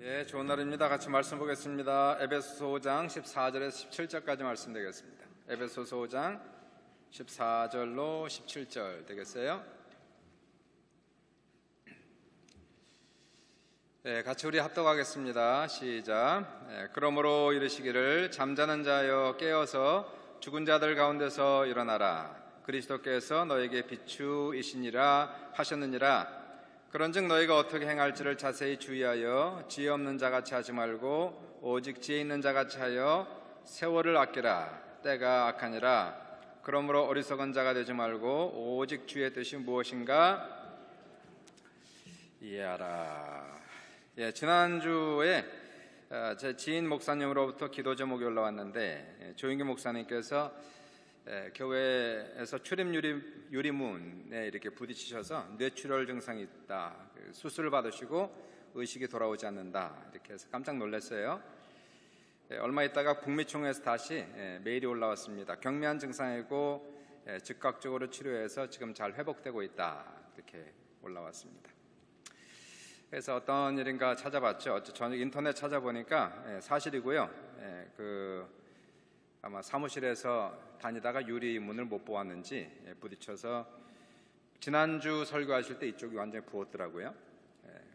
예, 좋은 날입니다. 같이 말씀 보겠습니다. 에베소서 5장 14절에서 17절까지 말씀 되겠습니다. 에베소서 5장 14절로 17절 되겠어요? 예, 같이 우리 합독하겠습니다. 시작. 그러므로 이르시기를 잠자는 자여 깨어서 죽은 자들 가운데서 일어나라. 그리스도께서 너에게 비추이시니라 하셨느니라. 그런즉 너희가 어떻게 행할지를 자세히 주의하여 지혜 없는 자같이 하지 말고 오직 지혜 있는 자같이 하여 세월을 아끼라. 때가 악하니라. 그러므로 어리석은 자가 되지 말고 오직 주의 뜻이 무엇인가 이해하라. 예, 지난주에 제 지인 목사님으로부터 기도 제목이 올라왔는데 조인규 목사님께서 교회에서 출입 유리문에 이렇게 부딪히셔서 뇌출혈 증상이 있다, 수술을 받으시고 의식이 돌아오지 않는다 이렇게 해서 깜짝 놀랐어요. 얼마 있다가 북미총회에서 다시 메일이 올라왔습니다. 경미한 증상이고 즉각적으로 치료해서 지금 잘 회복되고 있다 이렇게 올라왔습니다. 그래서 어떤 일인가 찾아봤죠. 저는 인터넷 찾아보니까 사실이고요. 아마 사무실에서 다니다가 유리문을 못 보았는지 부딪혀서 지난주 설교하실 때 이쪽이 완전히 부었더라고요.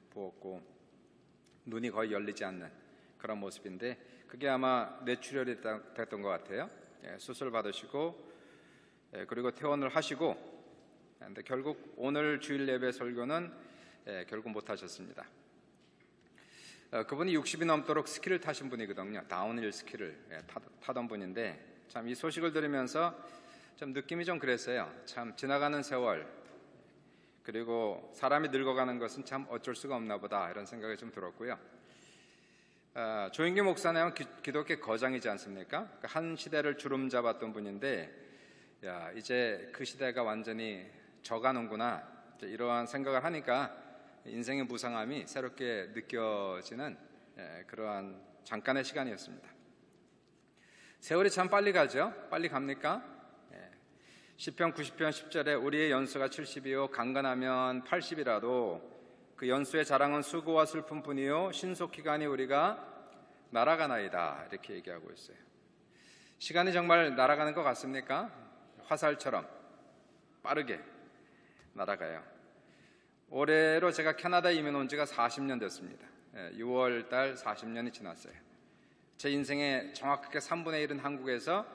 부었고 눈이 거의 열리지 않는 그런 모습인데 그게 아마 뇌출혈이 됐던 것 같아요. 수술 받으시고 그리고 퇴원을 하시고 근데 결국 오늘 주일 예배 설교는 결국 못 하셨습니다. 그분이 60이 넘도록 스키를 타신 분이거든요. 다운힐 스키를 타던 분인데 참 이 소식을 들으면서 좀 느낌이 좀 그랬어요. 참 지나가는 세월 그리고 사람이 늙어가는 것은 참 어쩔 수가 없나 보다 이런 생각이 좀 들었고요. 조인규 목사님은 기독교 거장이지 않습니까? 한 시대를 주름 잡았던 분인데 이제 그 시대가 완전히 져가는구나 이러한 생각을 하니까 인생의 무상함이 새롭게 느껴지는 그러한 잠깐의 시간이었습니다. 세월이 참 빨리 가죠? 빨리 갑니까? 시편 90편 10절에 우리의 연수가 70이요 강건하면 80이라도 그 연수의 자랑은 수고와 슬픔뿐이요 신속히 가니 우리가 날아가나이다 이렇게 얘기하고 있어요. 시간이 정말 날아가는 것 같습니까? 화살처럼 빠르게 날아가요. 올해로 제가 캐나다에 이민 온 지가 40년 됐습니다. 6월 달 40년이 지났어요. 제 인생의 정확하게 3분의 1은 한국에서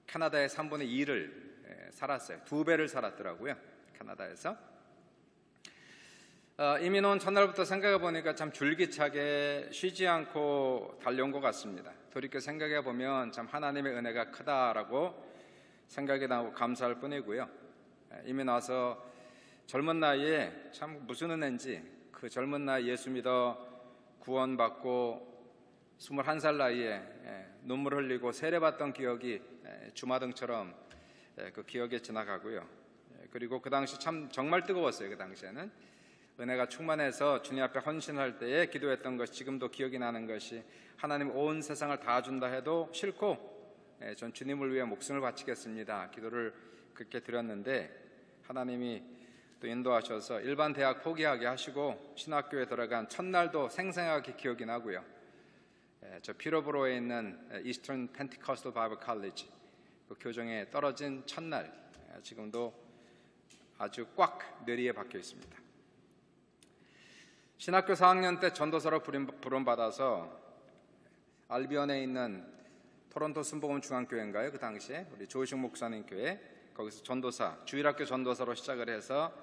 캐나다의 3분의 2를 살았어요. 2배를 살았더라고요. 캐나다에서. 이민 온 첫날부터 생각해 보니까 참 줄기차게 쉬지 않고 달려온 것 같습니다. 돌이켜 생각해 보면 참 하나님의 은혜가 크다라고 생각이 나고 감사할 뿐이고요. 이민 와서 젊은 나이에 참 무슨 은혜인지 그 젊은 나이 예수 믿어 구원받고 21살 나이에 눈물 흘리고 세례받던 기억이 주마등처럼 그 기억에 지나가고요. 그리고 그 당시 참 정말 뜨거웠어요. 그 당시에는 은혜가 충만해서 주님 앞에 헌신할 때에 기도했던 것이 지금도 기억이 나는 것이 하나님 온 세상을 다 준다 해도 싫고 전 주님을 위해 목숨을 바치겠습니다 기도를 그렇게 드렸는데 하나님이 또 인도하셔서 일반 대학 포기하게 하시고 신학교에 들어간 첫날도 생생하게 기억이 나고요. 저 피로브로에 있는 이스턴 펜티코스탈 바이블 칼리지 그 교정에 떨어진 첫날 지금도 아주 꽉 뇌리에 박혀 있습니다. 신학교 4학년 때 전도사로 부름받아서 알비언에 있는 토론토 순복음 중앙교회인가요? 그 당시에 우리 조이식 목사님 교회 거기서 전도사, 주일학교 전도사로 시작을 해서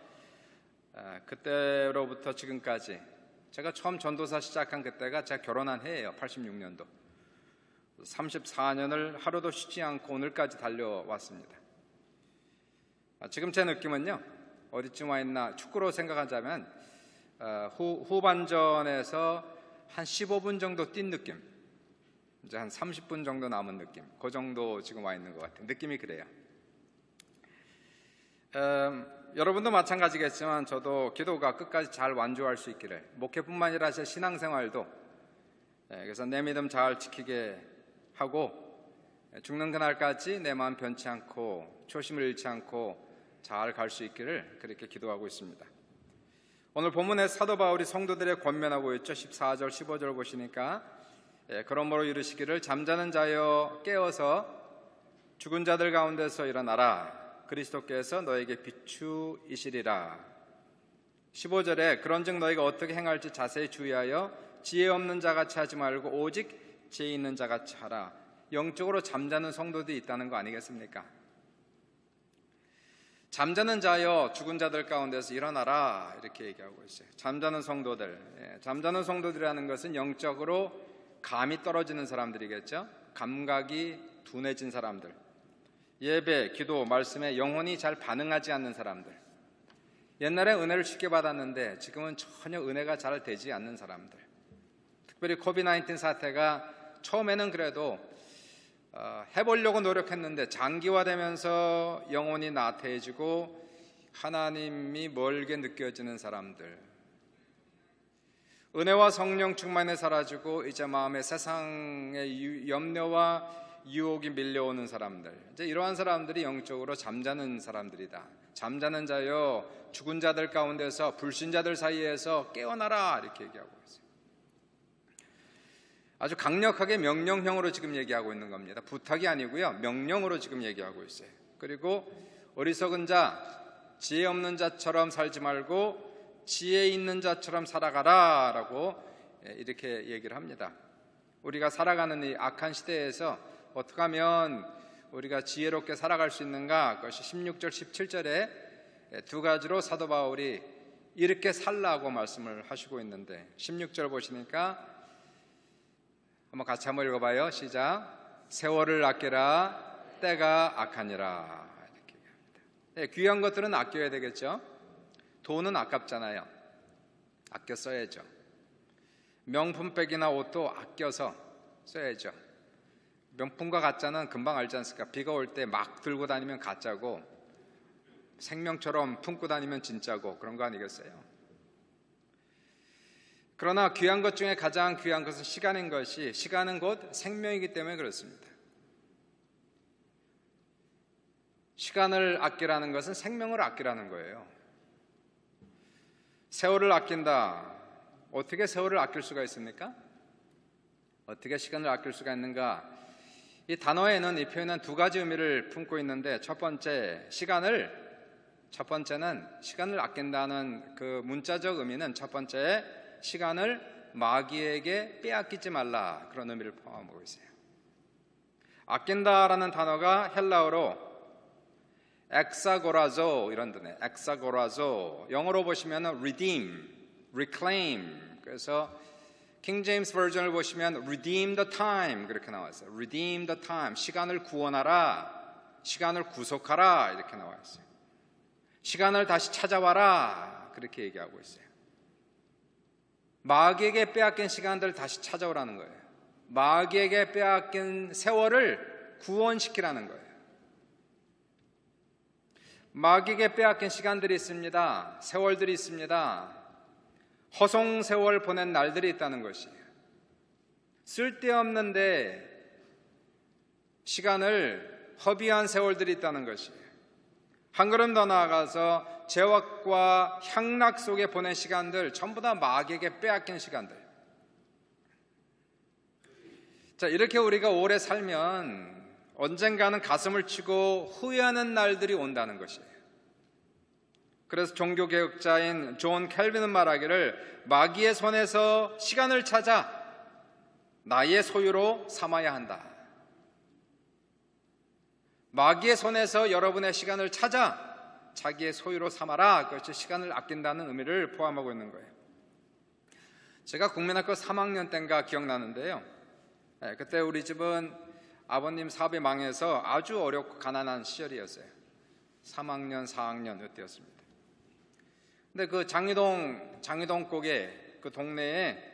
그때로부터 지금까지 제가 처음 전도사 시작한 그때가 제가 결혼한 해예요. 86년도 34년을 하루도 쉬지 않고 오늘까지 달려왔습니다. 지금 제 느낌은요 어디쯤 와 있나 축구로 생각하자면 후반전에서 한 15분 정도 뛴 느낌, 이제 한 30분 정도 남은 느낌, 그 정도 지금 와 있는 것 같아요. 느낌이 그래요. 여러분도 마찬가지겠지만 저도 기도가 끝까지 잘 완주할 수 있기를, 목회뿐만 아니라 제 신앙생활도 그래서 내 믿음 잘 지키게 하고 죽는 그날까지 내 마음 변치 않고 초심을 잃지 않고 잘 갈 수 있기를 그렇게 기도하고 있습니다. 오늘 본문에 사도 바울이 성도들에 권면하고 있죠. 14절 15절 보시니까 그러므로 이르시기를 잠자는 자여 깨어서 죽은 자들 가운데서 일어나라. 그리스도께서 너에게 비추이시리라. 15절에 그런즉 너희가 어떻게 행할지 자세히 주의하여 지혜 없는 자같이 하지 말고 오직 지혜 있는 자같이 하라. 영적으로 잠자는 성도들이 있다는 거 아니겠습니까? 잠자는 자여 죽은 자들 가운데서 일어나라 이렇게 얘기하고 있어요. 잠자는 성도들, 잠자는 성도들이라는 것은 영적으로 감이 떨어지는 사람들이겠죠. 감각이 둔해진 사람들, 예배, 기도, 말씀에 영혼이 잘 반응하지 않는 사람들, 옛날에 은혜를 쉽게 받았는데 지금은 전혀 은혜가 잘 되지 않는 사람들, 특별히 코비드-19 사태가 처음에는 그래도 해보려고 노력했는데 장기화되면서 영혼이 나태해지고 하나님이 멀게 느껴지는 사람들, 은혜와 성령 충만에 사라지고 이제 마음에 세상의 염려와 유혹이 밀려오는 사람들, 이제 이러한 사람들이 영적으로 잠자는 사람들이다. 잠자는 자여 죽은 자들 가운데서 불신자들 사이에서 깨어나라 이렇게 얘기하고 있어요. 아주 강력하게 명령형으로 지금 얘기하고 있는 겁니다. 부탁이 아니고요, 명령으로 지금 얘기하고 있어요. 그리고 어리석은 자, 지혜 없는 자처럼 살지 말고 지혜 있는 자처럼 살아가라 라고 이렇게 얘기를 합니다. 우리가 살아가는 이 악한 시대에서 어떻게 하면 우리가 지혜롭게 살아갈 수 있는가, 그것이 16절 17절에 두 가지로 사도 바울이 이렇게 살라고 말씀을 하시고 있는데, 16절 보시니까 한번 같이 한번 읽어봐요. 시작. 세월을 아끼라, 때가 악하니라. 이렇게 얘기합니다. 귀한 것들은 아껴야 되겠죠. 돈은 아깝잖아요. 아껴 써야죠. 명품백이나 옷도 아껴서 써야죠. 명품과 가짜는 금방 알지 않습니까? 비가 올 때 막 들고 다니면 가짜고 생명처럼 품고 다니면 진짜고 그런 거 아니겠어요? 그러나 귀한 것 중에 가장 귀한 것은 시간인 것이, 시간은 곧 생명이기 때문에 그렇습니다. 시간을 아끼라는 것은 생명을 아끼라는 거예요. 세월을 아낀다. 어떻게 세월을 아낄 수가 있습니까? 어떻게 시간을 아낄 수가 있는가? 이 단어에는, 이 표현은 두 가지 의미를 품고 있는데, 첫 번째는 시간을 아낀다는 그 문자적 의미는, 첫 번째 시간을 마귀에게 빼앗기지 말라, 그런 의미를 포함하고 있어요. 아낀다라는 단어가 헬라어로 엑사고라조 이런 뜻이에요. 엑사고라조, 영어로 보시면 redeem, reclaim. 그래서 킹 제임스 버전을 보시면 redeem the time 그렇게 나와 있어요. redeem the time, 시간을 구원하라, 시간을 구속하라 이렇게 나와 있어요. 시간을 다시 찾아와라 그렇게 얘기하고 있어요. 마귀에게 빼앗긴 시간들을 다시 찾아오라는 거예요. 마귀에게 빼앗긴 세월을 구원시키라는 거예요. 마귀에게 빼앗긴 시간들이 있습니다. 세월들이 있습니다. 허송세월 보낸 날들이 있다는 것이에요. 쓸데없는데 시간을 허비한 세월들이 있다는 것이에요. 한 걸음 더 나아가서 죄악과 향락 속에 보낸 시간들, 전부 다 마귀에게 빼앗긴 시간들. 자, 이렇게 우리가 오래 살면 언젠가는 가슴을 치고 후회하는 날들이 온다는 것이에요. 그래서 종교개혁자인 존 캘빈은 말하기를, 마귀의 손에서 시간을 찾아 나의 소유로 삼아야 한다. 마귀의 손에서 여러분의 시간을 찾아 자기의 소유로 삼아라. 그것이 시간을 아낀다는 의미를 포함하고 있는 거예요. 제가 국민학교 3학년 때인가 기억나는데요, 그때 우리 집은 아버님 사업이 망해서 아주 어렵고 가난한 시절이었어요. 3학년, 4학년 이때였습니다. 근데 그 장이동 꼭에 그 동네에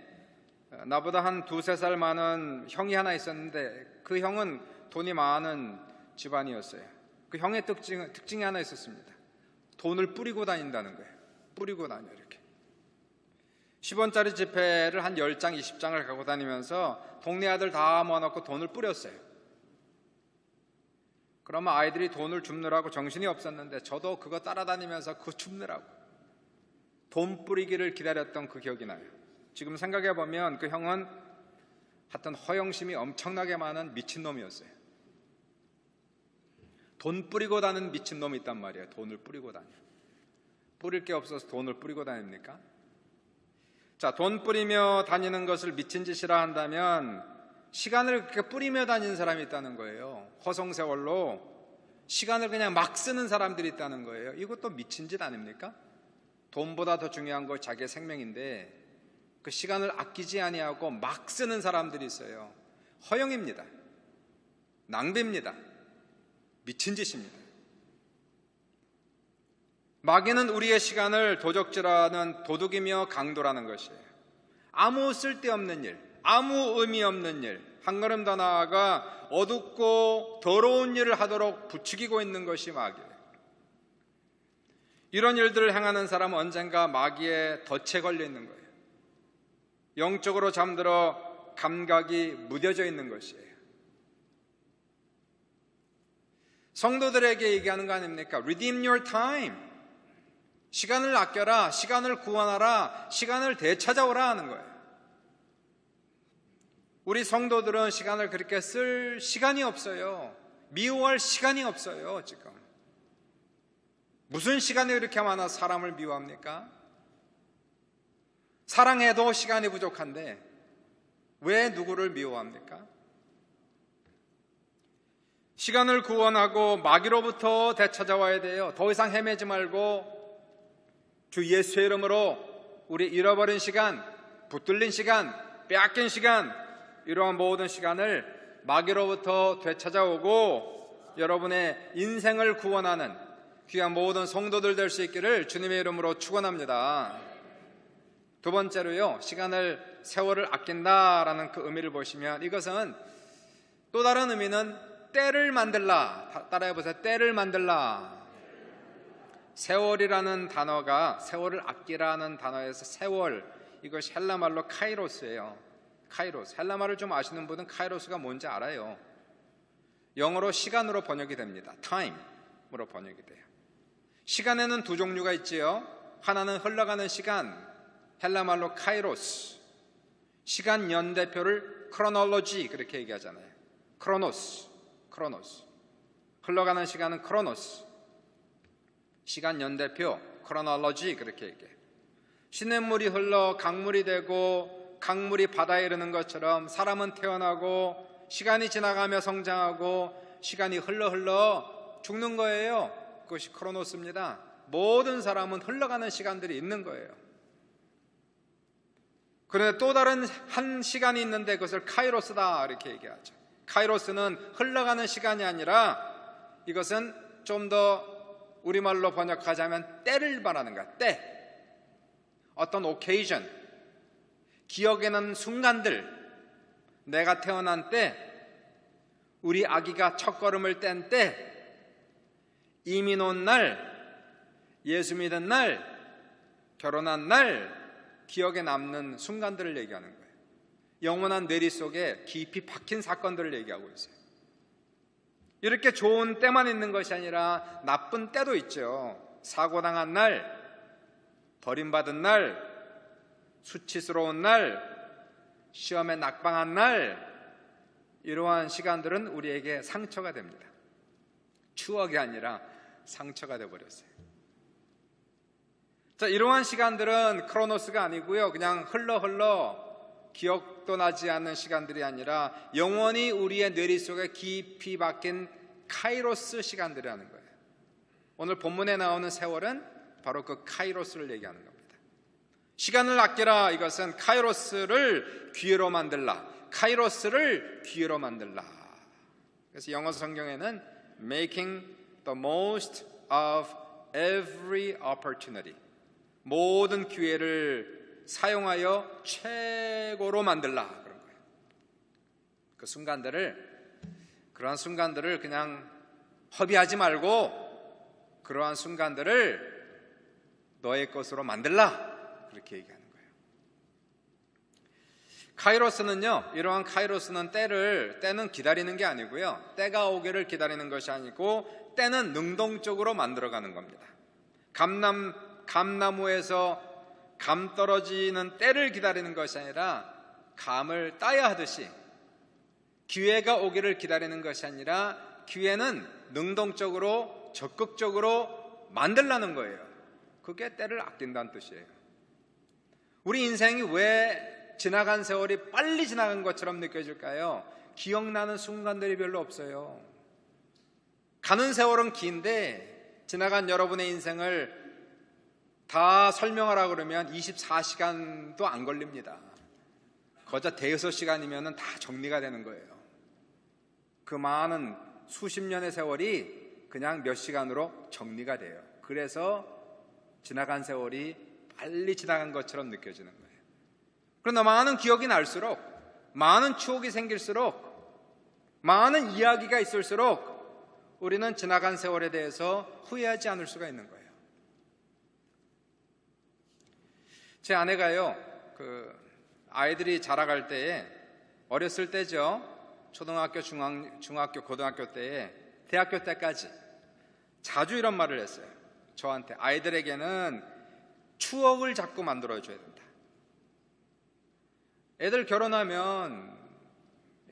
나보다 한 2-3살 많은 형이 하나 있었는데, 그 형은 돈이 많은 집안이었어요. 그 형의 특징이 하나 있었습니다. 돈을 뿌리고 다닌다는 거예요. 뿌리고 다녀 이렇게. 10원짜리 지폐를 한 10장, 20장을 갖고 다니면서 동네 아들 다 모아놓고 돈을 뿌렸어요. 그러면 아이들이 돈을 줍느라고 정신이 없었는데, 저도 그거 따라다니면서 그거 줍느라고 돈 뿌리기를 기다렸던 그 기억이 나요. 지금 생각해 보면 그 형은 하여튼 허영심이 엄청나게 많은 미친놈이었어요. 돈 뿌리고 다니는 미친놈이 있단 말이에요. 돈을 뿌리고 다녀. 뿌릴 게 없어서 돈을 뿌리고 다닙니까? 자, 돈 뿌리며 다니는 것을 미친 짓이라 한다면 시간을 그렇게 뿌리며 다니는 사람이 있다는 거예요. 허송세월로 시간을 그냥 막 쓰는 사람들이 있다는 거예요. 이것도 미친 짓 아닙니까? 돈보다 더 중요한 건 자기의 생명인데 그 시간을 아끼지 아니하고 막 쓰는 사람들이 있어요. 허영입니다. 낭비입니다. 미친 짓입니다. 마귀는 우리의 시간을 도적질하는 도둑이며 강도라는 것이에요. 아무 쓸데없는 일, 아무 의미 없는 일, 한 걸음 더 나아가 어둡고 더러운 일을 하도록 부추기고 있는 것이 마귀예요. 이런 일들을 행하는 사람은 언젠가 마귀의 덫에 걸려 있는 거예요. 영적으로 잠들어 감각이 무뎌져 있는 것이에요. 성도들에게 얘기하는 거 아닙니까? Redeem your time. 시간을 아껴라, 시간을 구원하라, 시간을 되찾아오라 하는 거예요. 우리 성도들은 시간을 그렇게 쓸 시간이 없어요. 미워할 시간이 없어요. 지금 무슨 시간이 이렇게 많아 사람을 미워합니까? 사랑해도 시간이 부족한데 왜 누구를 미워합니까? 시간을 구원하고 마귀로부터 되찾아와야 돼요. 더 이상 헤매지 말고 주 예수의 이름으로 우리 잃어버린 시간, 붙들린 시간, 빼앗긴 시간, 이러한 모든 시간을 마귀로부터 되찾아오고 여러분의 인생을 구원하는 귀한 모든 성도들 될 수 있기를 주님의 이름으로 축원합니다. 두 번째로요, 시간을, 세월을 아낀다라는 그 의미를 보시면 이것은 또 다른 의미는 때를 만들라. 따라해보세요. 때를 만들라. 세월이라는 단어가 세월을 아끼라는 단어에서 세월, 이것이 헬라말로 카이로스예요. 카이로스. 헬라말을 좀 아시는 분은 카이로스가 뭔지 알아요. 영어로 시간으로 번역이 됩니다. time으로 번역이 돼요. 시간에는 두 종류가 있지요. 하나는 흘러가는 시간, 헬라말로 카이로스. 시간 연대표를 크로놀로지 그렇게 얘기하잖아요. 크로노스. 흘러가는 시간은 크로노스. 시간 연대표 크로놀로지 그렇게 얘기해요. 시냇물이 흘러 강물이 되고 강물이 바다에 이르는 것처럼 사람은 태어나고 시간이 지나가며 성장하고 시간이 흘러 죽는 거예요. 그것이 크로노스입니다. 모든 사람은 흘러가는 시간들이 있는 거예요. 그런데 또 다른 한 시간이 있는데 그것을 카이로스다 이렇게 얘기하죠. 카이로스는 흘러가는 시간이 아니라 이것은 좀 더 우리말로 번역하자면 때를 말하는 거야. 때. 어떤 오케이전, 기억에 남는 순간들, 내가 태어난 때, 우리 아기가 첫걸음을 뗀 때, 이민 온 날, 예수 믿은 날, 결혼한 날, 기억에 남는 순간들을 얘기하는 거예요. 영원한 뇌리 속에 깊이 박힌 사건들을 얘기하고 있어요. 이렇게 좋은 때만 있는 것이 아니라 나쁜 때도 있죠. 사고당한 날, 버림받은 날, 수치스러운 날, 시험에 낙방한 날, 이러한 시간들은 우리에게 상처가 됩니다. 추억이 아니라 상처가 되어버렸어요. 자, 이러한 시간들은 크로노스가 아니고요, 그냥 흘러 기억도 나지 않는 시간들이 아니라 영원히 우리의 뇌리 속에 깊이 박힌 카이로스 시간들이라는 거예요. 오늘 본문에 나오는 세월은 바로 그 카이로스를 얘기하는 겁니다. 시간을 아끼라, 이것은 카이로스를 기회로 만들라. 카이로스를 기회로 만들라. 그래서 영어 성경에는 making the most of every opportunity, 모든 기회를 사용하여 최고로 만들라 그런 거예요. 그러한 순간들을 그냥 허비하지 말고 그러한 순간들을 너의 것으로 만들라 그렇게 얘기하는 거예요. 카이로스는요, 이러한 카이로스는 때는 기다리는 게 아니고요, 때가 오기를 기다리는 것이 아니고 때는 능동적으로 만들어가는 겁니다. 감나무에서 감 떨어지는 때를 기다리는 것이 아니라 감을 따야 하듯이 기회가 오기를 기다리는 것이 아니라 기회는 능동적으로 적극적으로 만들라는 거예요. 그게 때를 아낀다는 뜻이에요. 우리 인생이 왜 지나간 세월이 빨리 지나간 것처럼 느껴질까요? 기억나는 순간들이 별로 없어요. 가는 세월은 긴데 지나간 여러분의 인생을 다 설명하라 그러면 24시간도 안 걸립니다. 거저 대여섯 시간이면 다 정리가 되는 거예요. 그 많은 수십 년의 세월이 그냥 몇 시간으로 정리가 돼요. 그래서 지나간 세월이 빨리 지나간 것처럼 느껴지는 거예요. 그러나 많은 기억이 날수록, 많은 추억이 생길수록, 많은 이야기가 있을수록 우리는 지나간 세월에 대해서 후회하지 않을 수가 있는 거예요. 제 아내가요, 아이들이 자라갈 때에, 어렸을 때죠, 초등학교, 중학교, 고등학교 때에, 대학교 때까지 자주 이런 말을 했어요. 저한테 아이들에게는 추억을 자꾸 만들어줘야 된다. 애들 결혼하면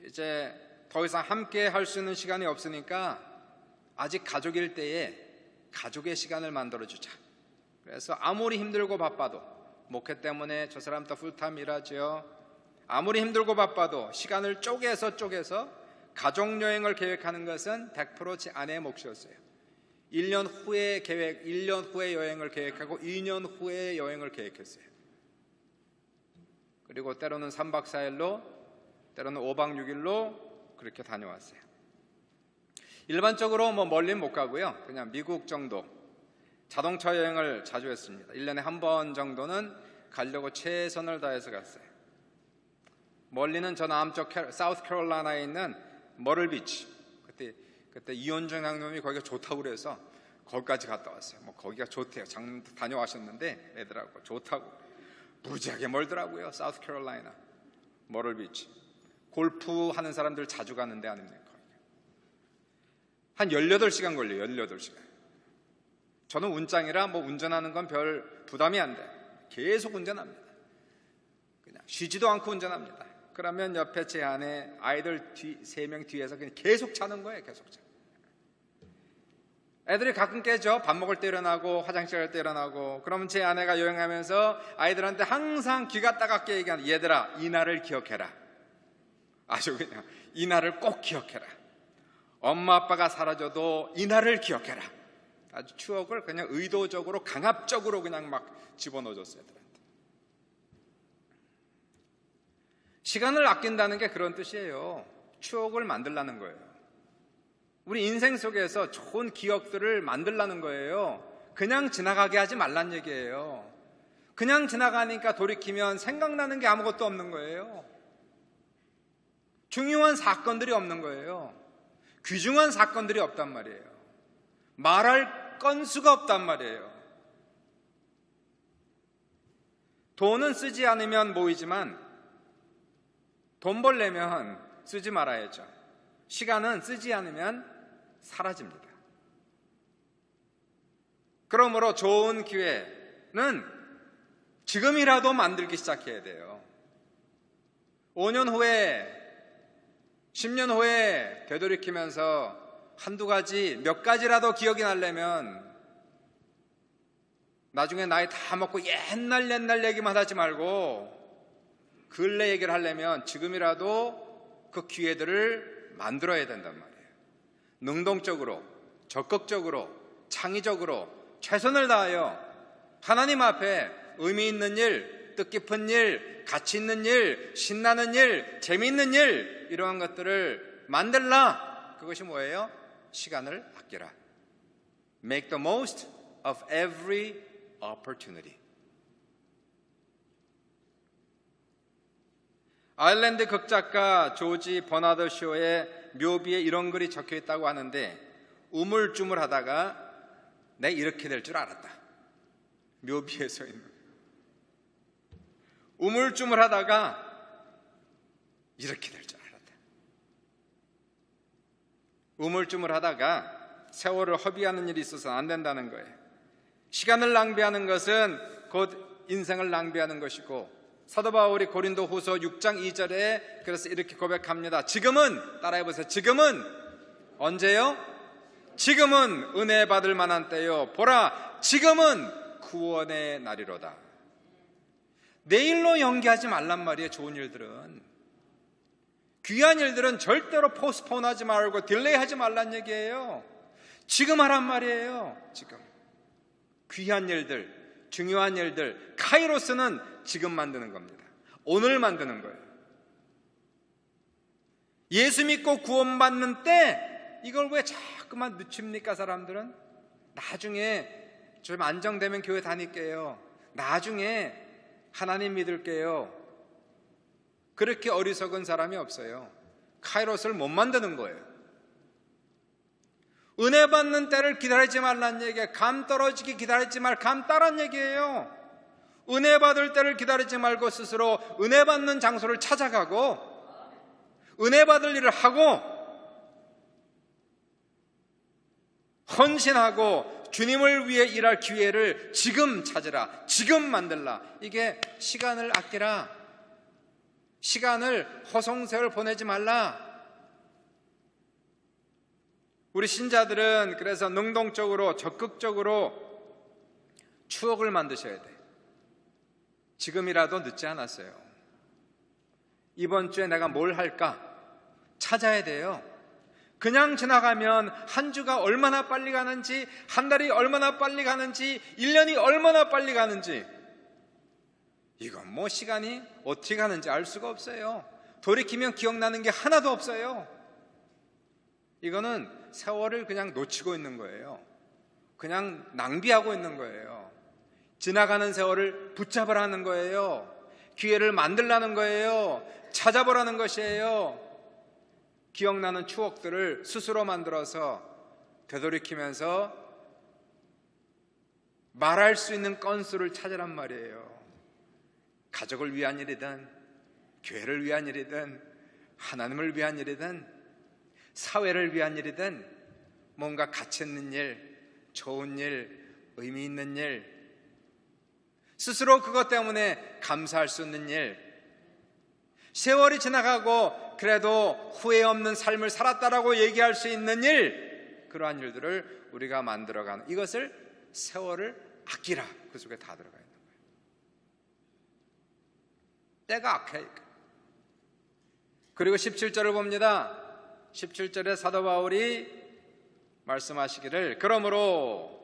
이제 더 이상 함께 할 수 있는 시간이 없으니까 아직 가족일 때에 가족의 시간을 만들어주자. 그래서 아무리 힘들고 바빠도, 목회 때문에 저 사람 또 풀타임 일하죠. 아무리 힘들고 바빠도 시간을 쪼개서 가족여행을 계획하는 것은 100% 제 아내의 몫이었어요. 1년 후에 1년 후에 여행을 계획하고 2년 후에 여행을 계획했어요. 그리고 때로는 3박 4일로, 때로는 5박 6일로 그렇게 다녀왔어요. 일반적으로 멀리는 못 가고요. 그냥 미국 정도 자동차 여행을 자주 했습니다. 1년에 한 번 정도는 가려고 최선을 다해서 갔어요. 멀리는 저 남쪽 사우스 캐롤라이나에 있는 머럴 비치. 그때 이원정 장로님이 거기가 좋다고 그래서 거기까지 갔다 왔어요. 거기가 좋대요. 장로님도 다녀와셨는데 애들하고 좋다고. 무지하게 멀더라고요. 사우스 캐롤라이나 머럴 비치. 골프 하는 사람들 자주 가는 데 아닙니까? 한 18시간 걸려요. 18시간. 저는 운짱이라 운전하는 건 별 부담이 안 돼요. 계속 운전합니다. 그냥 쉬지도 않고 운전합니다. 그러면 옆에 제 아내 아이들 3명 뒤에서 그냥 계속 자는 거예요. 계속 자. 애들이 가끔 깨죠. 밥 먹을 때 일어나고 화장실 갈 때 일어나고. 그러면 제 아내가 여행하면서 아이들한테 항상 귀가 따갑게 얘기하는, 얘들아 이날을 기억해라. 아주 그냥 이날을 꼭 기억해라. 엄마 아빠가 사라져도 이날을 기억해라. 아주 추억을 그냥 의도적으로 강압적으로 그냥 막 집어넣어줬어요. 애들한테. 시간을 아낀다는 게 그런 뜻이에요. 추억을 만들라는 거예요. 우리 인생 속에서 좋은 기억들을 만들라는 거예요. 그냥 지나가게 하지 말란 얘기예요. 그냥 지나가니까 돌이키면 생각나는 게 아무것도 없는 거예요. 중요한 사건들이 없는 거예요. 귀중한 사건들이 없단 말이에요. 말할 건수가 없단 말이에요. 돈은 쓰지 않으면 모이지만 돈 벌려면 쓰지 말아야죠. 시간은 쓰지 않으면 사라집니다. 그러므로 좋은 기회는 지금이라도 만들기 시작해야 돼요. 5년 후에 10년 후에 되돌이키면서 한두 가지, 몇 가지라도 기억이 나려면 나중에 나이 다 먹고 옛날 얘기만 하지 말고 근래 얘기를 하려면 지금이라도 그 기회들을 만들어야 된단 말이에요. 능동적으로, 적극적으로, 창의적으로 최선을 다하여 하나님 앞에 의미 있는 일, 뜻깊은 일, 가치 있는 일, 신나는 일, 재미있는 일, 이러한 것들을 만들라. 그것이 뭐예요? 시간을 아끼라. Make the most of every opportunity. 아일랜드 극작가 조지 버나드 쇼의 묘비에 이런 글이 적혀 있다고 하는데, 우물쭈물하다가 내 이렇게 될 줄 알았다. 묘비에 서 있는, 우물쭈물하다가 이렇게 될 줄 알았다. 우물쭈물하다가 세월을 허비하는 일이 있어서는 안 된다는 거예요. 시간을 낭비하는 것은 곧 인생을 낭비하는 것이고, 사도 바울이 고린도 후서 6장 2절에 그래서 이렇게 고백합니다. 지금은, 따라해보세요. 지금은 언제요? 지금은 은혜 받을 만한 때요. 보라, 지금은 구원의 날이로다. 내일로 연기하지 말란 말이에요. 좋은 일들은, 귀한 일들은 절대로 포스폰하지 말고 딜레이하지 말란 얘기예요. 지금 하란 말이에요. 지금 귀한 일들, 중요한 일들, 카이로스는 지금 만드는 겁니다. 오늘 만드는 거예요. 예수 믿고 구원받는 때 이걸 왜 자꾸만 늦춥니까? 사람들은 나중에 좀 안정되면 교회 다닐게요, 나중에 하나님 믿을게요, 그렇게 어리석은 사람이 없어요. 카이로스를 못 만드는 거예요. 은혜 받는 때를 기다리지 말란 얘기예요. 감 떨어지기 기다리지 말, 감 따란 얘기예요. 은혜 받을 때를 기다리지 말고 스스로 은혜 받는 장소를 찾아가고 은혜 받을 일을 하고 헌신하고 주님을 위해 일할 기회를 지금 찾으라, 지금 만들라. 이게 시간을 아끼라, 시간을 허송세월 보내지 말라. 우리 신자들은 그래서 능동적으로 적극적으로 추억을 만드셔야 돼. 지금이라도 늦지 않았어요. 이번 주에 내가 뭘 할까 찾아야 돼요. 그냥 지나가면 한 주가 얼마나 빨리 가는지, 한 달이 얼마나 빨리 가는지, 1년이 얼마나 빨리 가는지, 이건 뭐 시간이 어떻게 가는지 알 수가 없어요. 돌이키면 기억나는 게 하나도 없어요. 이거는 세월을 그냥 놓치고 있는 거예요. 그냥 낭비하고 있는 거예요. 지나가는 세월을 붙잡으라는 거예요. 기회를 만들라는 거예요. 찾아보라는 것이에요. 기억나는 추억들을 스스로 만들어서 되돌이키면서 말할 수 있는 건수를 찾으란 말이에요. 가족을 위한 일이든 교회를 위한 일이든 하나님을 위한 일이든 사회를 위한 일이든 뭔가 가치 있는 일, 좋은 일, 의미 있는 일, 스스로 그것 때문에 감사할 수 있는 일, 세월이 지나가고 그래도 후회 없는 삶을 살았다라고 얘기할 수 있는 일, 그러한 일들을 우리가 만들어가는, 이것을 세월을 아끼라, 그 속에 다 들어가 있는 거예요. 때가 악하니까. 그리고 17절을 봅니다. 17절에 사도 바울이 말씀하시기를, 그러므로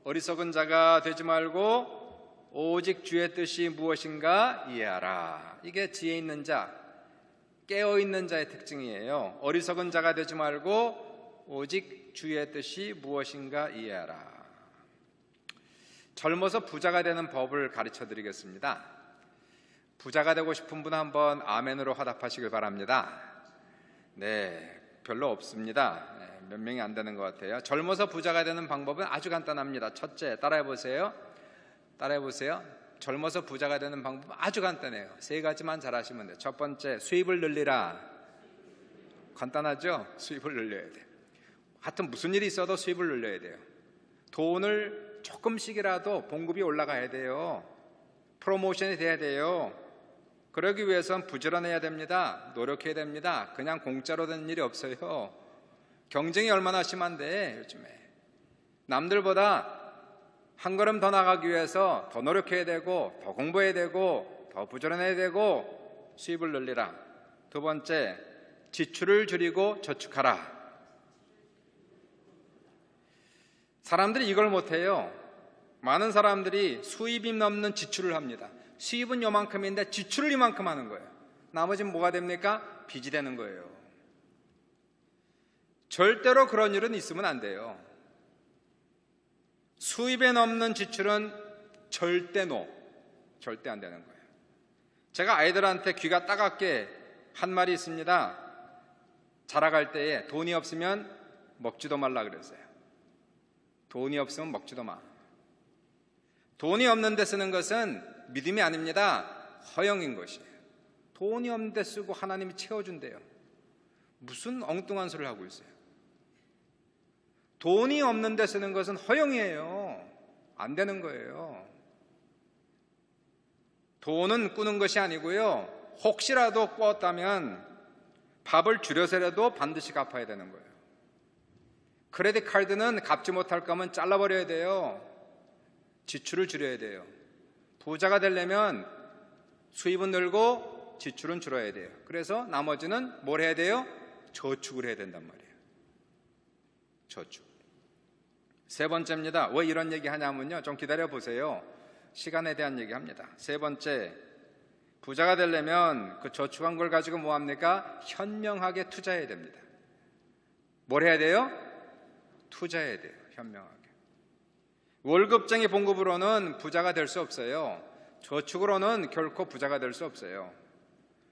어리석은 자가 되지 말고 오직 주의 뜻이 무엇인가 이해하라. 이게 지혜 있는 자, 깨어있는 자의 특징이에요. 어리석은 자가 되지 말고 오직 주의 뜻이 무엇인가 이해하라. 젊어서 부자가 되는 법을 가르쳐 드리겠습니다. 부자가 되고 싶은 분 한번 아멘으로 화답하시길 바랍니다. 네, 별로 없습니다. 몇 명이 안 되는 것 같아요. 젊어서 부자가 되는 방법은 아주 간단합니다. 첫째, 따라해보세요. 젊어서 부자가 되는 방법은 아주 간단해요. 세 가지만 잘하시면 돼요. 첫 번째, 수입을 늘리라. 간단하죠? 수입을 늘려야 돼요. 하여튼 무슨 일이 있어도 수입을 늘려야 돼요. 돈을 조금씩이라도 봉급이 올라가야 돼요. 프로모션이 돼야 돼요. 그러기 위해선 부지런해야 됩니다. 노력해야 됩니다. 그냥 공짜로 되는 일이 없어요. 경쟁이 얼마나 심한데 요즘에. 남들보다 한 걸음 더 나가기 위해서 더 노력해야 되고, 더 공부해야 되고, 더 부지런해야 되고, 수입을 늘리라. 두 번째, 지출을 줄이고 저축하라. 사람들이 이걸 못해요. 많은 사람들이 수입이 넘는 지출을 합니다. 수입은 요만큼인데 지출을 이만큼 하는 거예요. 나머지는 뭐가 됩니까? 빚이 되는 거예요. 절대로 그런 일은 있으면 안 돼요. 수입에 넘는 지출은 절대 안 되는 거예요. 제가 아이들한테 귀가 따갑게 한 말이 있습니다. 자라갈 때에 돈이 없으면 먹지도 말라 그랬어요. 돈이 없으면 먹지도 마. 돈이 없는 데 쓰는 것은 믿음이 아닙니다. 허영인 것이에요. 돈이 없는 데 쓰고 하나님이 채워준대요. 무슨 엉뚱한 소리를 하고 있어요. 돈이 없는 데 쓰는 것은 허영이에요. 안 되는 거예요. 돈은 꾸는 것이 아니고요, 혹시라도 꾸었다면 밥을 줄여서라도 반드시 갚아야 되는 거예요. 크레딧 카드는 갚지 못할 거면 잘라버려야 돼요. 지출을 줄여야 돼요. 부자가 되려면 수입은 늘고 지출은 줄어야 돼요. 그래서 나머지는 뭘 해야 돼요? 저축을 해야 된단 말이에요. 저축. 세 번째입니다. 왜 이런 얘기 하냐면요, 좀 기다려 보세요. 시간에 대한 얘기합니다. 세 번째, 부자가 되려면 그 저축한 걸 가지고 뭐 합니까? 현명하게 투자해야 됩니다. 뭘 해야 돼요? 투자해야 돼요. 현명하게. 월급쟁이 봉급으로는 부자가 될 수 없어요. 저축으로는 결코 부자가 될 수 없어요.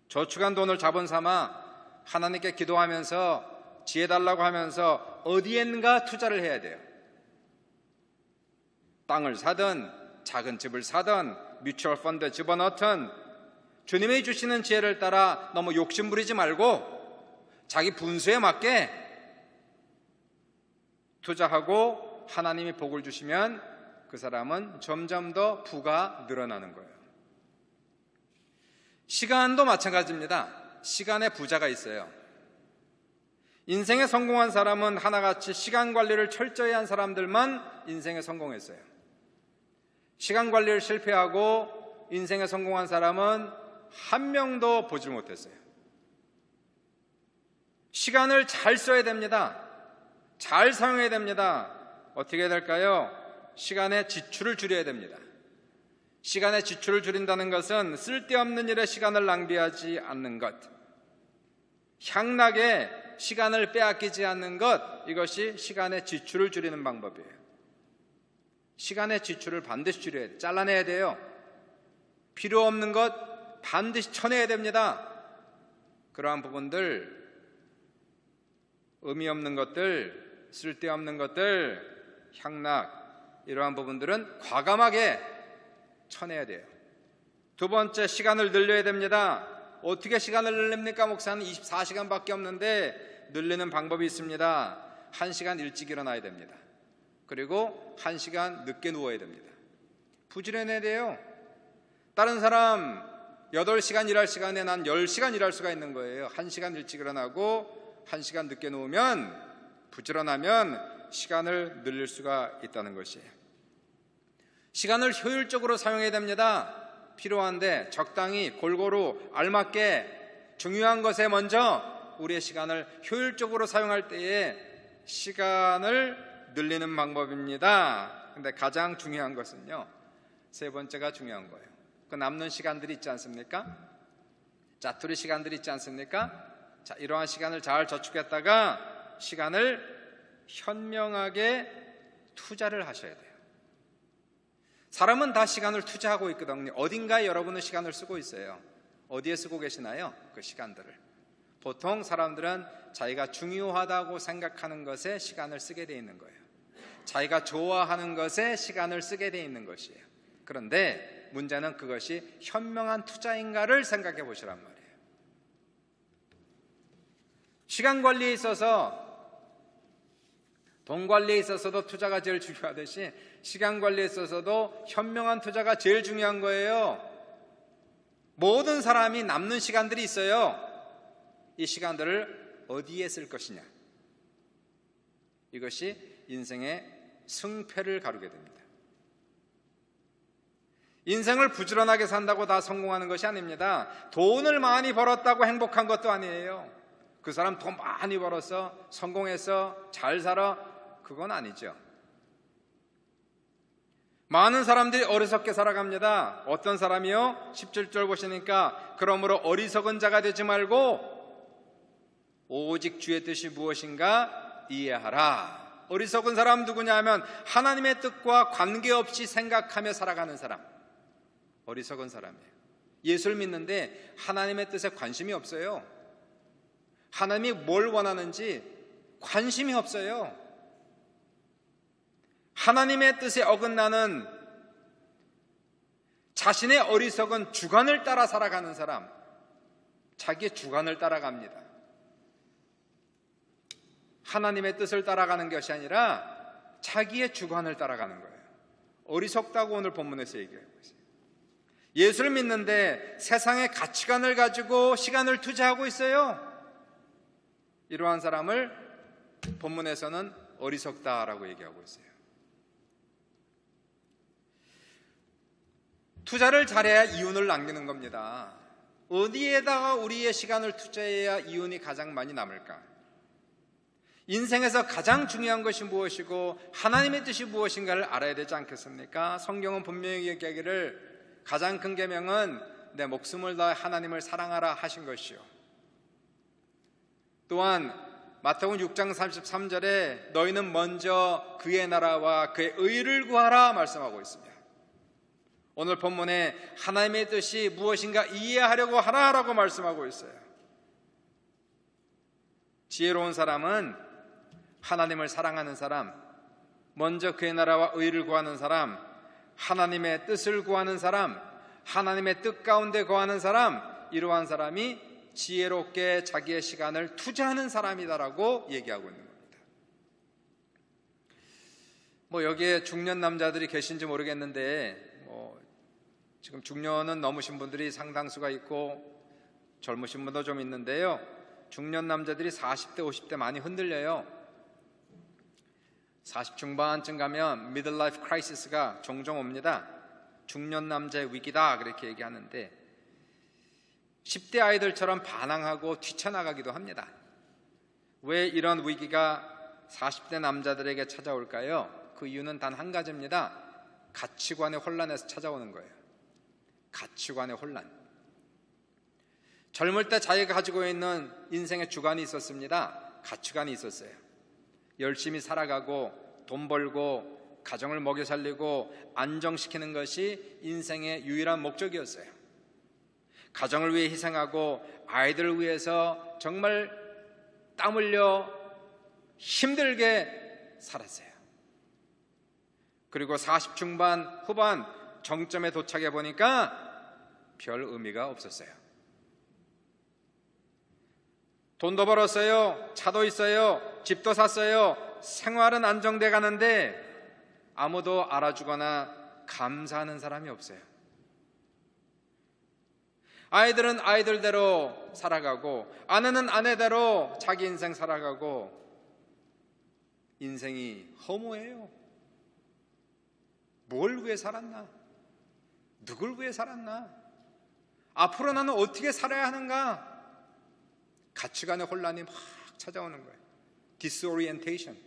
저축한 돈을 자본 삼아 하나님께 기도하면서 지혜 달라고 하면서 어디엔가 투자를 해야 돼요. 땅을 사든 작은 집을 사든 뮤추얼 펀드에 집어넣든 주님이 주시는 지혜를 따라 너무 욕심 부리지 말고 자기 분수에 맞게 투자하고 하나님이 복을 주시면 그 사람은 점점 더 부가 늘어나는 거예요. 시간도 마찬가지입니다. 시간에 부자가 있어요. 인생에 성공한 사람은 하나같이 시간 관리를 철저히 한 사람들만 인생에 성공했어요. 시간 관리를 실패하고 인생에 성공한 사람은 한 명도 보질 못했어요. 시간을 잘 써야 됩니다. 잘 사용해야 됩니다. 어떻게 해야 될까요? 시간의 지출을 줄여야 됩니다. 시간의 지출을 줄인다는 것은 쓸데없는 일에 시간을 낭비하지 않는 것, 향락에 시간을 빼앗기지 않는 것, 이것이 시간의 지출을 줄이는 방법이에요. 시간의 지출을 반드시 줄여야 돼요. 잘라내야 돼요. 필요 없는 것 반드시 쳐내야 됩니다. 그러한 부분들, 의미 없는 것들, 쓸데없는 것들, 향락, 이러한 부분들은 과감하게 쳐내야 돼요. 두 번째, 시간을 늘려야 됩니다. 어떻게 시간을 늘립니까? 목사는 24시간밖에 없는데 늘리는 방법이 있습니다. 1시간 일찍 일어나야 됩니다. 그리고 1시간 늦게 누워야 됩니다. 부지런해야 돼요. 다른 사람 8시간 일할 시간에 난 10시간 일할 수가 있는 거예요. 1시간 일찍 일어나고 1시간 늦게 누우면, 부지런하면 시간을 늘릴 수가 있다는 것이에요. 시간을 효율적으로 사용해야 됩니다. 필요한데 적당히 골고루 알맞게 중요한 것에 먼저 우리의 시간을 효율적으로 사용할 때에 시간을 늘리는 방법입니다. 근데 가장 중요한 것은요, 세 번째가 중요한 거예요. 그 남는 시간들이 있지 않습니까? 짜투리 시간들이 있지 않습니까? 자, 이러한 시간을 잘 저축했다가 시간을 현명하게 투자를 하셔야 돼요. 사람은 다 시간을 투자하고 있거든요. 어딘가에 여러분은 시간을 쓰고 있어요. 어디에 쓰고 계시나요? 그 시간들을. 보통 사람들은 자기가 중요하다고 생각하는 것에 시간을 쓰게 돼 있는 거예요. 자기가 좋아하는 것에 시간을 쓰게 돼 있는 것이에요. 그런데 문제는 그것이 현명한 투자인가를 생각해 보시란 말이에요. 시간 관리에 있어서, 돈 관리에 있어서도 투자가 제일 중요하듯이 시간 관리에 있어서도 현명한 투자가 제일 중요한 거예요. 모든 사람이 남는 시간들이 있어요. 이 시간들을 어디에 쓸 것이냐, 이것이 인생의 승패를 가르게 됩니다. 인생을 부지런하게 산다고 다 성공하는 것이 아닙니다. 돈을 많이 벌었다고 행복한 것도 아니에요. 그 사람 돈 많이 벌어서 성공해서 잘 살아, 그건 아니죠. 많은 사람들이 어리석게 살아갑니다. 어떤 사람이요? 17절 보시니까 그러므로 어리석은 자가 되지 말고 오직 주의 뜻이 무엇인가 이해하라. 어리석은 사람 누구냐 하면 하나님의 뜻과 관계없이 생각하며 살아가는 사람, 어리석은 사람이에요. 예수를 믿는데 하나님의 뜻에 관심이 없어요. 하나님이 뭘 원하는지 관심이 없어요. 하나님의 뜻에 어긋나는 자신의 어리석은 주관을 따라 살아가는 사람, 자기의 주관을 따라갑니다. 하나님의 뜻을 따라가는 것이 아니라 자기의 주관을 따라가는 거예요. 어리석다고 오늘 본문에서 얘기하고 있어요. 예수를 믿는데 세상의 가치관을 가지고 시간을 투자하고 있어요. 이러한 사람을 본문에서는 어리석다라고 얘기하고 있어요. 투자를 잘해야 이윤을 남기는 겁니다. 어디에다가 우리의 시간을 투자해야 이윤이 가장 많이 남을까? 인생에서 가장 중요한 것이 무엇이고 하나님의 뜻이 무엇인가를 알아야 되지 않겠습니까? 성경은 분명히 얘기하기를 가장 큰 계명은 내 목숨을 다해 하나님을 사랑하라 하신 것이요, 또한 마태복음 6장 33절에 너희는 먼저 그의 나라와 그의 의를 구하라 말씀하고 있습니다. 오늘 본문에 하나님의 뜻이 무엇인가 이해하려고 하라라고 말씀하고 있어요. 지혜로운 사람은 하나님을 사랑하는 사람, 먼저 그의 나라와 의를 구하는 사람, 하나님의 뜻을 구하는 사람, 하나님의 뜻 가운데 거하는 사람, 이러한 사람이 지혜롭게 자기의 시간을 투자하는 사람이다라고 얘기하고 있는 겁니다. 여기에 중년 남자들이 계신지 모르겠는데 지금 중년은 넘으신 분들이 상당수가 있고 젊으신 분도 좀 있는데요, 중년 남자들이 40대 50대 많이 흔들려요. 40 중반쯤 가면 미들라이프 크라이시스가 종종 옵니다. 중년 남자의 위기다 그렇게 얘기하는데 10대 아이들처럼 반항하고 뛰쳐나가기도 합니다. 왜 이런 위기가 40대 남자들에게 찾아올까요? 그 이유는 단 한 가지입니다. 가치관의 혼란에서 찾아오는 거예요. 가치관의 혼란. 젊을 때 자기가 가지고 있는 인생의 주관이 있었습니다. 가치관이 있었어요. 열심히 살아가고 돈 벌고 가정을 먹여 살리고 안정시키는 것이 인생의 유일한 목적이었어요. 가정을 위해 희생하고 아이들을 위해서 정말 땀 흘려 힘들게 살았어요. 그리고 40 중반 후반 정점에 도착해 보니까 별 의미가 없었어요. 돈도 벌었어요. 차도 있어요. 집도 샀어요. 생활은 안정돼 가는데 아무도 알아주거나 감사하는 사람이 없어요. 아이들은 아이들대로 살아가고 아내는 아내대로 자기 인생 살아가고 인생이 허무해요. 뭘 위해 살았나? 누굴 위해 살았나? 앞으로 나는 어떻게 살아야 하는가? 가치관의 혼란이 막 찾아오는 거예요. 디스오리엔테이션.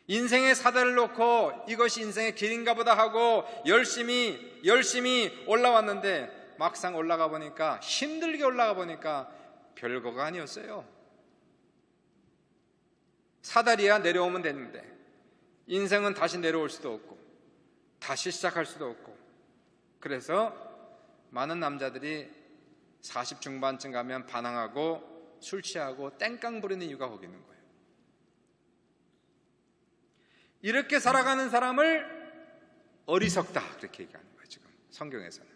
인생의 사다를 놓고 이것이 인생의 길인가 보다 하고 열심히 올라왔는데 막상 올라가 보니까, 힘들게 올라가 보니까 별거가 아니었어요. 사다리야 내려오면 됐는데 인생은 다시 내려올 수도 없고 다시 시작할 수도 없고, 그래서 많은 남자들이 40 중반쯤 가면 반항하고 술 취하고 땡깡 부리는 이유가 거기 있는 거예요. 이렇게 살아가는 사람을 어리석다 그렇게 얘기하는 거예요. 지금 성경에서는.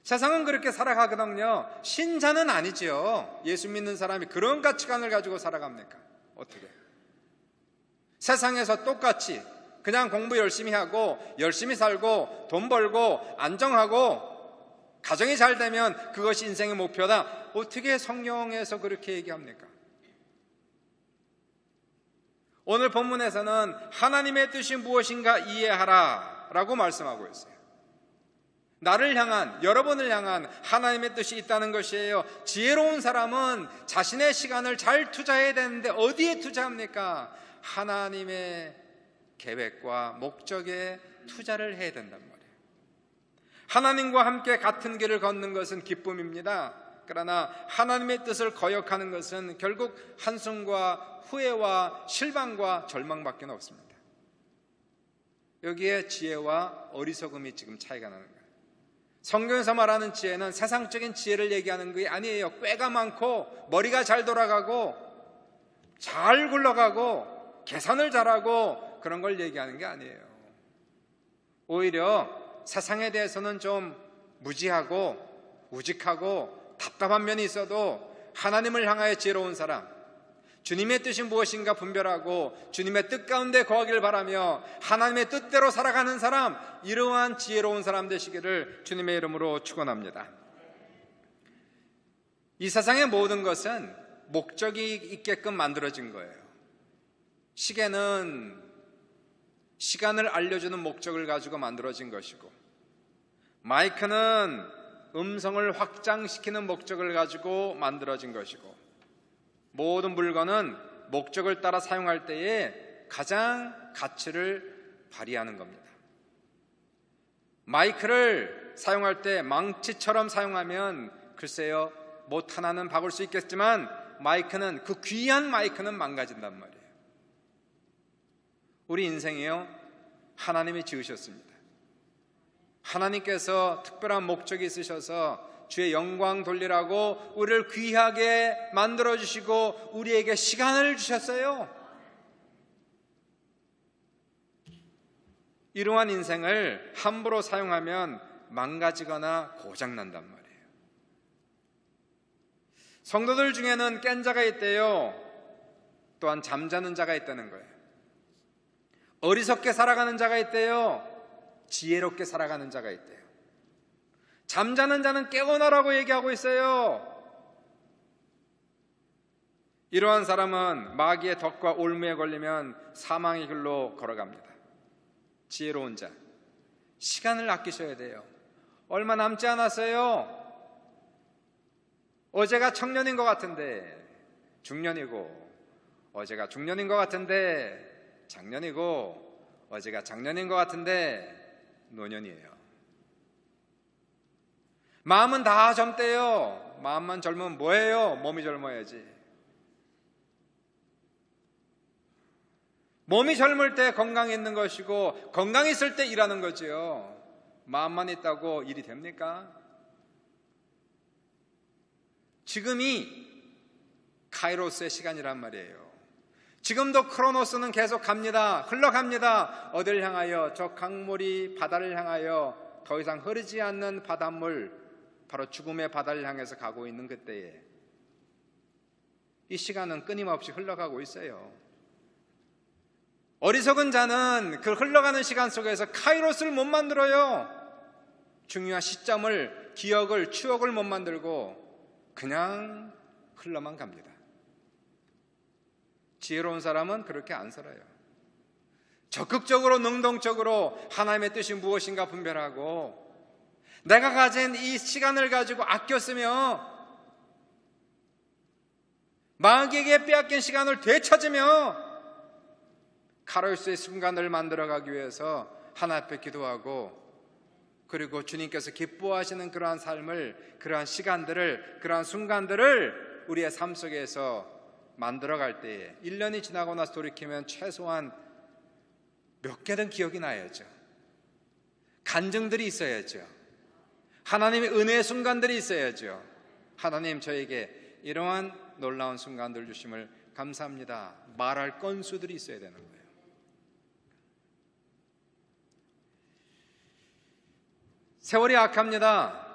세상은 그렇게 살아가거든요. 신자는 아니죠. 예수 믿는 사람이 그런 가치관을 가지고 살아갑니까? 어떻게? 세상에서 똑같이 그냥 공부 열심히 하고 열심히 살고 돈 벌고 안정하고 가정이 잘 되면 그것이 인생의 목표다. 어떻게 성경에서 그렇게 얘기합니까? 오늘 본문에서는 하나님의 뜻이 무엇인가 이해하라 라고 말씀하고 있어요. 나를 향한, 여러분을 향한 하나님의 뜻이 있다는 것이에요. 지혜로운 사람은 자신의 시간을 잘 투자해야 되는데 어디에 투자합니까? 하나님의 계획과 목적에 투자를 해야 된단 말이에요. 하나님과 함께 같은 길을 걷는 것은 기쁨입니다. 그러나 하나님의 뜻을 거역하는 것은 결국 한숨과 후회와 실망과 절망밖에 없습니다. 여기에 지혜와 어리석음이 지금 차이가 나는 거예요. 성경에서 말하는 지혜는 세상적인 지혜를 얘기하는 게 아니에요. 꾀가 많고 머리가 잘 돌아가고 잘 굴러가고 계산을 잘하고 그런 걸 얘기하는 게 아니에요. 오히려 세상에 대해서는 좀 무지하고 우직하고 답답한 면이 있어도 하나님을 향하여 지혜로운 사람, 주님의 뜻이 무엇인가 분별하고 주님의 뜻 가운데 거하기를 바라며 하나님의 뜻대로 살아가는 사람, 이러한 지혜로운 사람 되시기를 주님의 이름으로 축원합니다. 이 세상의 모든 것은 목적이 있게끔 만들어진 거예요. 시계는 시간을 알려주는 목적을 가지고 만들어진 것이고, 마이크는 음성을 확장시키는 목적을 가지고 만들어진 것이고, 모든 물건은 목적을 따라 사용할 때에 가장 가치를 발휘하는 겁니다. 마이크를 사용할 때 망치처럼 사용하면 글쎄요, 못 하나는 박을 수 있겠지만 마이크는, 그 귀한 마이크는 망가진단 말이에요. 우리 인생이요, 하나님이 지으셨습니다. 하나님께서 특별한 목적이 있으셔서 주의 영광 돌리라고 우리를 귀하게 만들어주시고 우리에게 시간을 주셨어요. 이러한 인생을 함부로 사용하면 망가지거나 고장난단 말이에요. 성도들 중에는 깬 자가 있대요. 또한 잠자는 자가 있다는 거예요. 어리석게 살아가는 자가 있대요. 지혜롭게 살아가는 자가 있대요. 잠자는 자는 깨어나라고 얘기하고 있어요. 이러한 사람은 마귀의 덫과 올무에 걸리면 사망의 길로 걸어갑니다. 지혜로운 자, 시간을 아끼셔야 돼요. 얼마 남지 않았어요. 어제가 청년인 것 같은데 중년이고, 어제가 중년인 것 같은데 작년이고, 어제가 작년인 것 같은데 노년이에요. 마음은 다 젊대요. 마음만 젊으면 뭐예요? 몸이 젊어야지. 몸이 젊을 때 건강이 있는 것이고, 건강이 있을 때 일하는 거지요. 마음만 있다고 일이 됩니까? 지금이 카이로스의 시간이란 말이에요. 지금도 크로노스는 계속 갑니다. 흘러갑니다. 어디를 향하여? 저 강물이 바다를 향하여 더 이상 흐르지 않는 바닷물, 바로 죽음의 바다를 향해서 가고 있는 그때에 이 시간은 끊임없이 흘러가고 있어요. 어리석은 자는 그 흘러가는 시간 속에서 카이로스를 못 만들어요. 중요한 시점을, 기억을, 추억을 못 만들고 그냥 흘러만 갑니다. 지혜로운 사람은 그렇게 안 살아요. 적극적으로, 능동적으로 하나님의 뜻이 무엇인가 분별하고, 내가 가진 이 시간을 가지고 아껴 쓰며 마귀에게 빼앗긴 시간을 되찾으며 카이로스의 순간을 만들어가기 위해서 하나님 앞에 기도하고, 그리고 주님께서 기뻐하시는 그러한 삶을, 그러한 시간들을, 그러한 순간들을 우리의 삶 속에서 만들어갈 때에 1년이 지나고 나서 돌이키면 최소한 몇 개든 기억이 나야죠. 간증들이 있어야죠. 하나님의 은혜의 순간들이 있어야죠. 하나님, 저에게 이러한 놀라운 순간들 주심을 감사합니다. 말할 건수들이 있어야 되는 거예요. 세월이 악합니다.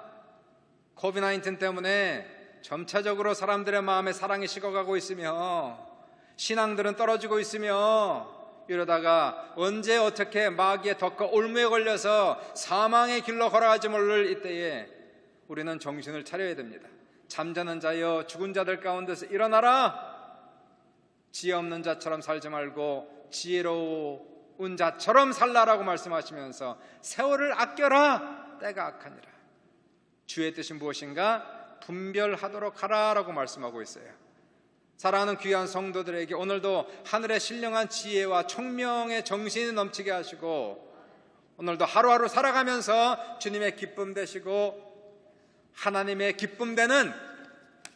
코비드-19 때문에 점차적으로 사람들의 마음에 사랑이 식어가고 있으며, 신앙들은 떨어지고 있으며, 이러다가 언제 어떻게 마귀의 덫과 올무에 걸려서 사망의 길로 걸어가지 모를 이때에 우리는 정신을 차려야 됩니다. 잠자는 자여, 죽은 자들 가운데서 일어나라. 지혜 없는 자처럼 살지 말고 지혜로운 자처럼 살라라고 말씀하시면서 세월을 아껴라. 때가 악하니라. 주의 뜻이 무엇인가 분별하도록 하라라고 말씀하고 있어요. 사랑하는 귀한 성도들에게 오늘도 하늘의 신령한 지혜와 총명의 정신이 넘치게 하시고, 오늘도 하루하루 살아가면서 주님의 기쁨 되시고 하나님의 기쁨 되는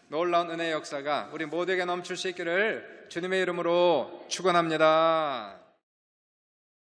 놀라운 은혜의 역사가 우리 모두에게 넘칠 수 있기를 주님의 이름으로 축원합니다.